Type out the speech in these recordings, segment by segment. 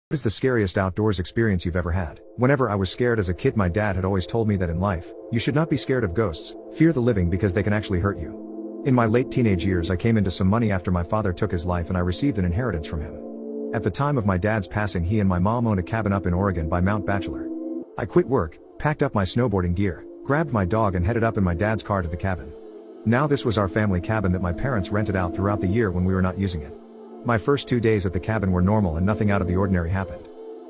What is the scariest outdoors experience you've ever had? Whenever I was scared as a kid, my dad had always told me that in life, you should not be scared of ghosts, fear the living because they can actually hurt you. In my late teenage years, I came into some money after my father took his life and I received an inheritance from him. At the time of my dad's passing, he and my mom owned a cabin up in Oregon by Mount Bachelor. I quit work, packed up my snowboarding gear, grabbed my dog and headed up in my dad's car to the cabin. Now this was our family cabin that my parents rented out throughout the year when we were not using it. My first 2 days at the cabin were normal and nothing out of the ordinary happened.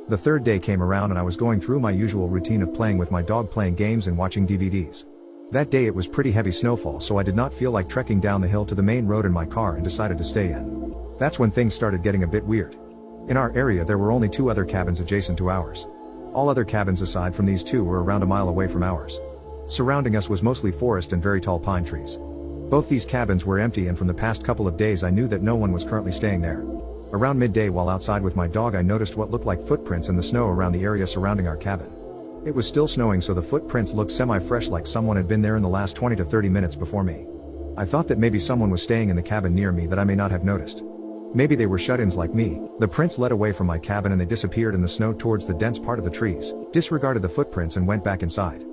The third day came around and I was going through my usual routine of playing with my dog, playing games and watching DVDs. That day it was pretty heavy snowfall, so I did not feel like trekking down the hill to the main road in my car and decided to stay in. That's when things started getting a bit weird. In our area there were only 2 other cabins adjacent to ours. All other cabins aside from these 2 were around a mile away from ours. Surrounding us was mostly forest and very tall pine trees. Both these cabins were empty, and from the past couple of days I knew that no one was currently staying there. Around midday, while outside with my dog, I noticed what looked like footprints in the snow around the area surrounding our cabin. It was still snowing, so the footprints looked semi-fresh, like someone had been there in the last 20 to 30 minutes before me. I thought that maybe someone was staying in the cabin near me that I may not have noticed. Maybe they were shut-ins like me. The prints led away from my cabin and they disappeared in the snow towards the dense part of the trees, disregarded the footprints and went back inside.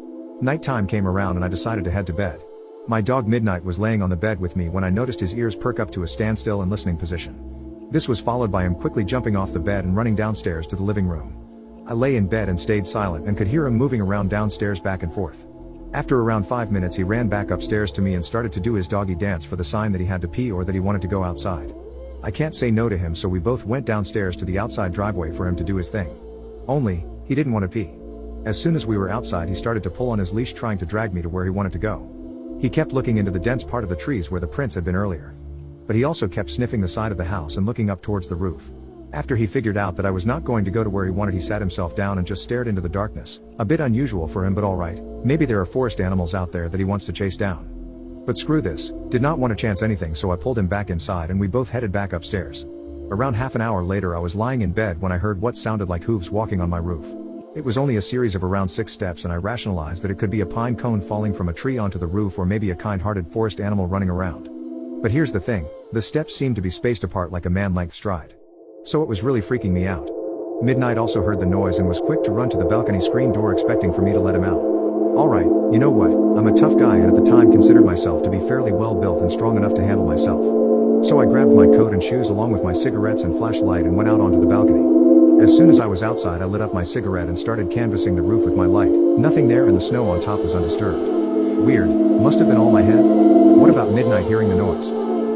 Nighttime came around and I decided to head to bed. My dog Midnight was laying on the bed with me when I noticed his ears perk up to a standstill in listening position. This was followed by him quickly jumping off the bed and running downstairs to the living room. I lay in bed and stayed silent and could hear him moving around downstairs back and forth. After around 5 minutes he ran back upstairs to me and started to do his doggy dance for the sign that he had to pee or that he wanted to go outside. I can't say no to him, so we both went downstairs to the outside driveway for him to do his thing. Only, he didn't want to pee. As soon as we were outside he started to pull on his leash, trying to drag me to where he wanted to go. He kept looking into the dense part of the trees where the prints had been earlier. But he also kept sniffing the side of the house and looking up towards the roof. After he figured out that I was not going to go to where he wanted, he sat himself down and just stared into the darkness. A bit unusual for him, but alright, maybe there are forest animals out there that he wants to chase down. But screw this, did not want to chance anything, so I pulled him back inside and we both headed back upstairs. Around half an hour later I was lying in bed when I heard what sounded like hooves walking on my roof. It was only a series of around 6 steps, and I rationalized that it could be a pine cone falling from a tree onto the roof, or maybe a kind-hearted forest animal running around. But here's the thing, the steps seemed to be spaced apart like a man-length stride. So it was really freaking me out. Midnight also heard the noise and was quick to run to the balcony screen door, expecting for me to let him out. Alright, you know what, I'm a tough guy and at the time considered myself to be fairly well built and strong enough to handle myself. So I grabbed my coat and shoes along with my cigarettes and flashlight and went out onto the balcony. As soon as I was outside I lit up my cigarette and started canvassing the roof with my light. Nothing there, and the snow on top was undisturbed. Weird, must have been all my head? What about Midnight hearing the noise?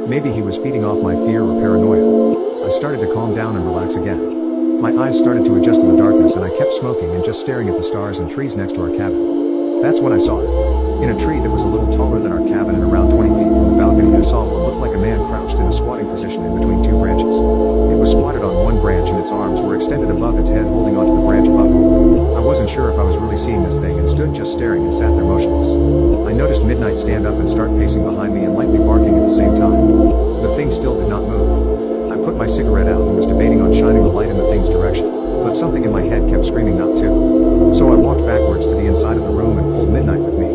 Maybe he was feeding off my fear or paranoia. I started to calm down and relax again. My eyes started to adjust to the darkness and I kept smoking and just staring at the stars and trees next to our cabin. That's when I saw it. In a tree that was a little taller than our cabin and around 20 feet from the balcony, I saw what looked like a man crouched in a squatting position in between 2 branches. It was squatted on one branch and its arms were extended above its head, holding onto the branch above it. I wasn't sure if I was really seeing this thing and stood just staring and sat there motionless. I noticed Midnight stand up and start pacing behind me and lightly barking at the same time. The thing still did not move. I put my cigarette out and was debating on shining the light in the thing's direction, but something in my head kept screaming not to. So I walked backwards to the inside of the room and pulled Midnight with me.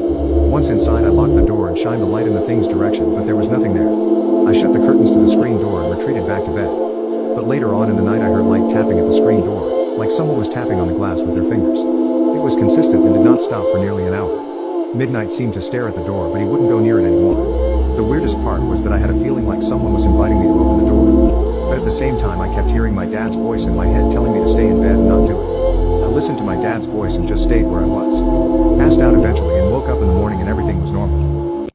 Once inside I locked the door and shined the light in the thing's direction, but there was nothing there. I shut the curtains to the screen door and retreated back to bed. But later on in the night I heard light tapping at the screen door, like someone was tapping on the glass with their fingers. It was consistent and did not stop for nearly an hour. Midnight seemed to stare at the door, but he wouldn't go near it anymore. The weirdest part was that I had a feeling like someone was inviting me to open the door. But at the same time I kept hearing my dad's voice in my head telling me to stay in bed and not do it. I listened to my dad's voice and just stayed where I was. Passed out eventually and woke up in the morning and everything was normal.